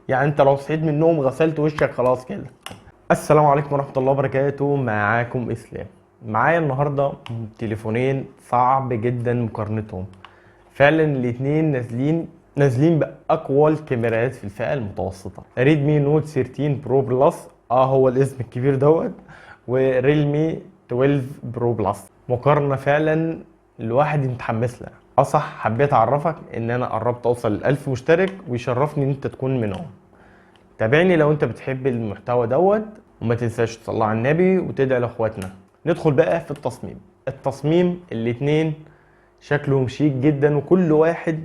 يعني انت لو صحيت من النوم غسلت وشك خلاص كده. السلام عليكم ورحمة الله وبركاته، معاكم اسلام. معايا النهاردة تليفونين صعب جدا مقارنتهم. فعلا الاتنين نازلين بأقوى الكاميرات في الفئة المتوسطة. ريدمي نوت 13 برو بلس، هو الاسم الكبير دوت، وريلمي 12 برو بلس. مقارنة فعلا الواحد متحمس لها. صح، حبيت اعرفك ان انا قربت اوصل ل1000 مشترك، ويشرفني ان انت تكون منهم. تابعني لو انت بتحب المحتوى دوت، وما تنساش تصلي على النبي وتدعي لاخواتنا. ندخل بقى في التصميم الاتنين شكلهم شيك جدا، وكل واحد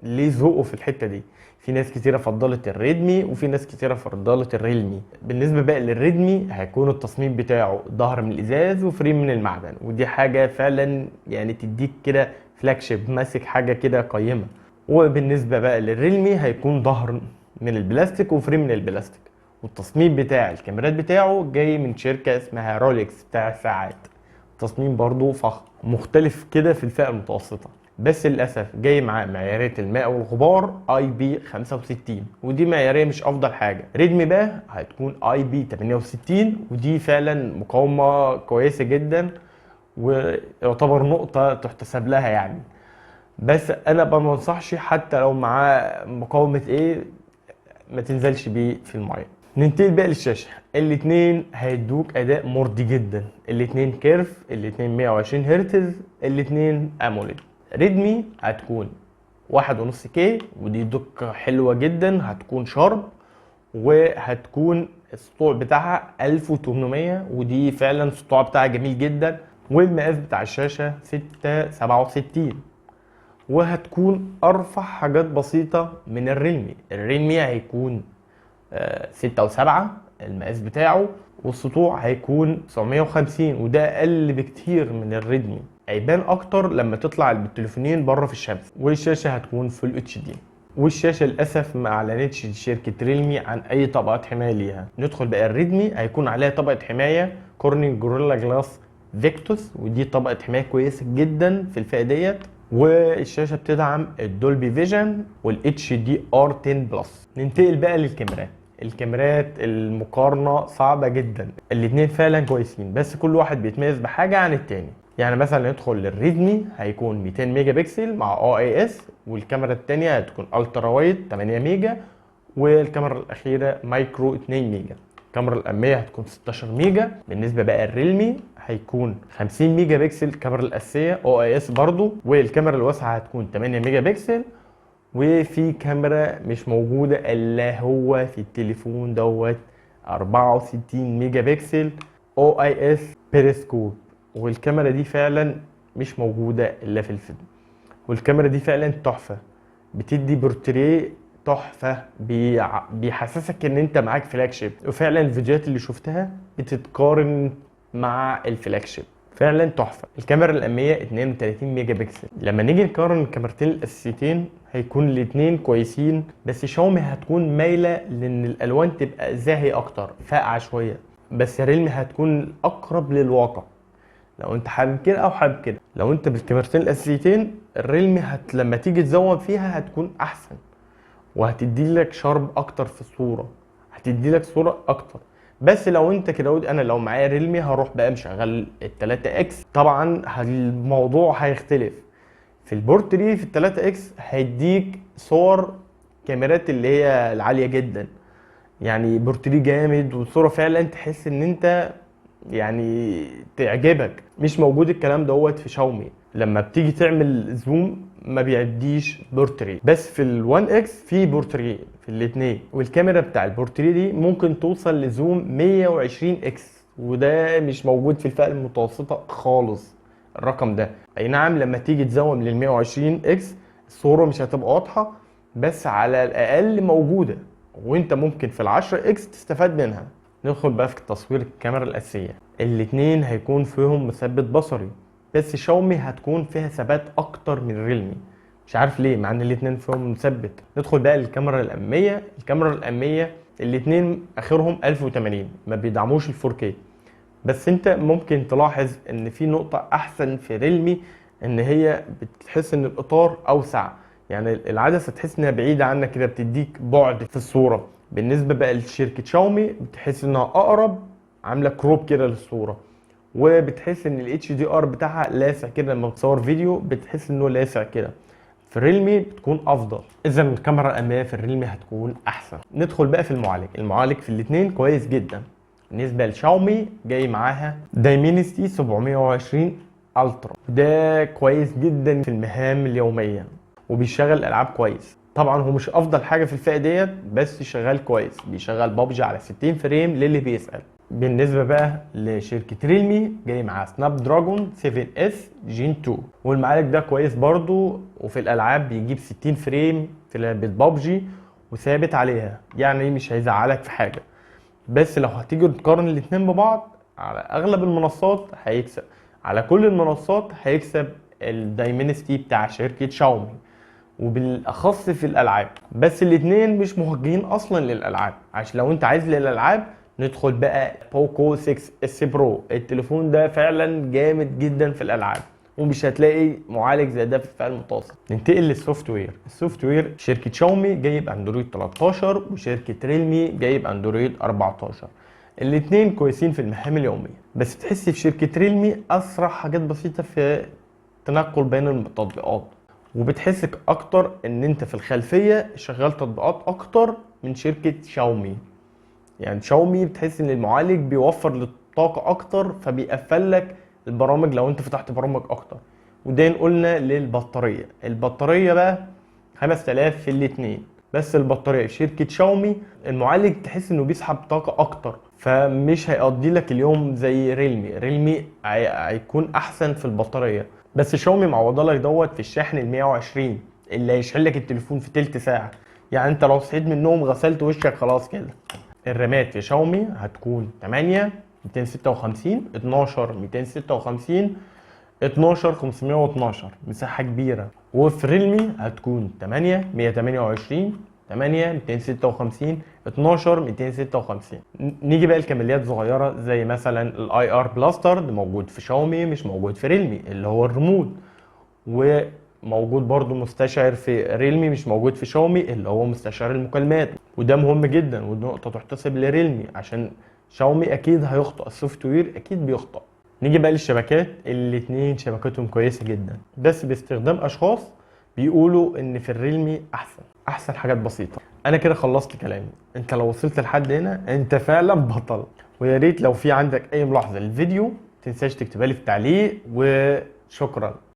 ليه ذوقه في الحته دي. في ناس كتيره فضلت الريدمي، وفي ناس كتيره فضلت الريلمي. بالنسبه بقى للريدمي، هيكون التصميم بتاعه ظهر من الازاز وفريم من المعدن، ودي حاجه فعلا يعني تديك كده فلاج شيب، ماسك حاجه كده قيمه. وبالنسبه بقى للريلمي، هيكون ظهر من البلاستيك وفريم من البلاستيك. والتصميم بتاع الكاميرات بتاعه جاي من شركه اسمها رولكس بتاع الساعات. تصميم برضو فخم مختلف كده في الفئة المتوسطة، بس للأسف جاي معاه معيارية الماء والغبار IP65، ودي معيارية مش أفضل حاجة. ريدمي بقى هتكون IP68، ودي فعلا مقاومة كويسة جدا، ويعتبر نقطة تحتسب لها يعني. بس أنا ما بنصحش حتى لو معاه مقاومة إيه، ما تنزلش بيه في المية. ننتقل بقى للشاشة. الاتنين هيدوك اداء مرضي جدا، الاتنين كيرف، الاتنين 120 هرتز، الاتنين اموليد. ريدمي هتكون 1.5K، ودي دقة حلوة جدا، هتكون شارب، وهتكون السطوع بتاعها 1800، ودي فعلا السطوع بتاعها جميل جدا. والمقاس بتاع الشاشة 667، وهتكون ارفع حاجات بسيطة من الريلمي هيكون 6 و7 المقاس بتاعه، والسطوع هيكون 950، وده اقل بكتير من الريدمي. هيبان اكتر لما تطلع بالتليفونين بره في الشمس. والشاشه هتكون فول اتش دي. والشاشه للاسف ما اعلنتش شركه ريلمي عن اي طبقات حمايه ليها. ندخل بقى الريدمي، هيكون عليها طبقه حمايه كورنينج جوريلا جلاس فيكتوس، ودي طبقه حمايه كويسه جدا في الفئه ديت. والشاشه بتدعم الدولبي فيجن والاتش دي ار 10 بلس. ننتقل بقى للكاميرات. الكاميرات المقارنة صعبة جدا، الاتنين فعلا كويسين، بس كل واحد بيتميز بحاجة عن التاني. يعني مثلا ندخل للريدمي، هيكون 200 ميجا بكسل مع OIS، والكاميرا التانية هتكون الترا وايد 8 ميجا، والكاميرا الأخيرة مايكرو 2 ميجا. الكاميرا الأمامية هتكون 16 ميجا. بالنسبة بقى الريلمي، هيكون 50 ميجا بكسل الكاميرا الأساسية OIS برضو، والكاميرا الواسعة هتكون 8 ميجا بكسل. وفي كاميرا مش موجودة الا هو في التليفون دوت، 64 ميجا بكسل OIS بيريسكوب، والكاميرا دي فعلا مش موجودة الا في الفيلم. والكاميرا دي فعلا تحفة، بتدي بورتريه تحفة، بيحسسك ان انت معاك فلاج شيب. وفعلا الفيديوهات اللي شفتها بتتقارن مع الفلاج شيب، فعلا تحفه. الكاميرا الاماميه 32 ميجا بكسل. لما نيجي نقارن الكاميرتين الاساسيتين، هيكون الاثنين كويسين، بس شاومي هتكون مايله لان الالوان تبقى زاهي اكتر، فاقعه شويه. بس ريلمي هتكون اقرب للواقع، لو انت حابب كده او حابب كده. لو انت بالكاميرتين الاساسيتين، الريلمي لما تيجي تزوم فيها هتكون احسن، وهتدي لك شارب اكتر في الصوره، هتدي لك صوره اكتر. بس لو انت كده، انا لو معايا ريلمي هروح بقى مشغل ال3 اكس، طبعا الموضوع هيختلف. في البورتري في ال3 اكس هيديك صور كاميرات اللي هي العاليه جدا، يعني بورتري جامد، والصوره فعلا تحس ان انت يعني تعجبك. مش موجود الكلام دوت في شاومي، لما بتيجي تعمل زوم ما بيعديش بورتري. بس في ال1 اكس في بورتري في الاثنين، والكاميرا بتاع البورتري دي ممكن توصل لزوم 120 اكس، وده مش موجود في الفئة المتوسطة خالص الرقم ده. اي نعم، لما تيجي تزوم لل 120 اكس الصورة مش هتبقى واضحة، بس على الاقل موجودة، وانت ممكن في ال10 اكس تستفاد منها. ندخل بقى في تصوير الكاميرا الأساسية. الاتنين هيكون فيهم مثبت بصري، بس شاومي هتكون فيها ثبات أكتر من ريلمي، مش عارف ليه مع ان الاتنين فيهم مثبت. ندخل بقى للكاميرا الأمامية. الكاميرا الأمامية الاتنين آخرهم 1080، ما بيدعموش ال 4K. بس انت ممكن تلاحظ ان في نقطة أحسن في ريلمي، ان هي بتحس ان الإطار أوسع، يعني العدسة تحس انها بعيدة عنك كده، بتديك بعد في الصورة. بالنسبه بقى لشركه شاومي بتحس انها اقرب، عامله كروب كده للصوره، وبتحس ان الاتش دي ار بتاعها لاسع كده، لما بتصور فيديو بتحس انه لاسع كده. في الريلمي بتكون افضل، اذا الكاميرا الاماميه في الريلمي هتكون احسن. ندخل بقى في المعالج في الاثنين كويس جدا. بالنسبه لشاومي جاي معاها دايمنسيتي 720 الترا، ده كويس جدا في المهام اليوميه وبيشغل العاب كويس. طبعا هو مش افضل حاجه في الفئه ديت، بس شغال كويس، بيشغل بابجي على 60 فريم للي بيسال. بالنسبه بقى لشركه ريلمي جاي معاه سناب دراجون 7 اس جين 2، والمعالج ده كويس برضو، وفي الالعاب بيجيب 60 فريم في لعبه بابجي وثابت عليها، يعني مش هيزعلك في حاجه. بس لو هتيجي تقارن الاتنين ببعض، على اغلب المنصات هيكسب، على كل المنصات هيكسب الدايمنستي بتاع شركه شاومي، وبالاخص في الالعاب. بس الاتنين مش موجهين اصلا للالعاب، عشان لو انت عايز للالعاب ندخل بقى بوكو 6 اس برو. التليفون ده فعلا جامد جدا في الالعاب، ومش هتلاقي معالج زي ده في الفئه المتوسطه. ننتقل للسوفت وير. السوفت وير شركه شاومي جايب اندرويد 13، وشركه ريلمي جايب اندرويد 14. الاتنين كويسين في المهام اليوميه، بس تحس في شركه ريلمي اسرع حاجات بسيطه في تنقل بين التطبيقات، وبتحسك اكتر ان انت في الخلفيه شغال تطبيقات اكتر من شركه شاومي. يعني شاومي بتحس ان المعالج بيوفر للطاقه اكتر، فبيقفل لك البرامج لو انت فتحت برامج اكتر. وده قلنا للبطاريه. البطاريه بقى 5000 في الاتنين، بس البطاريه في شركه شاومي المعالج تحس انه بيسحب طاقه اكتر، فمش هيقضي لك اليوم زي ريلمي هيكون احسن في البطاريه. بس شاومي معوضه لك دوت في الشحن ال 120 اللي هيشحن لك التليفون في تلت ساعه. يعني انت لو صحيت من النوم غسلت وشك خلاص كده. الرامات في شاومي هتكون 8 256، 12 256، 12 512، مساحه كبيره. وفي ريلمي هتكون 8 128، 8 256، 12 256. نيجي بقى لكماليات صغيره زي مثلا الاي ار بلاستر، ده موجود في شاومي مش موجود في ريلمي، اللي هو الريموت. وموجود برضو مستشعر في ريلمي مش موجود في شاومي، اللي هو مستشعر المكالمات، وده مهم جدا، ودي نقطه تحتسب لريلمي، عشان شاومي اكيد هيخطئ، السوفت وير اكيد بيخطئ. نيجي بقى للشبكات. الاتنين شبكتهم كويسه جدا، بس باستخدام اشخاص بيقولوا ان في الريلمي احسن حاجات بسيطه. انا كده خلصت كلامي. انت لو وصلت لحد هنا انت فعلا بطل. ويا ريت لو في عندك اي ملاحظه للفيديو متنساش تكتبها لي في التعليق، وشكرا.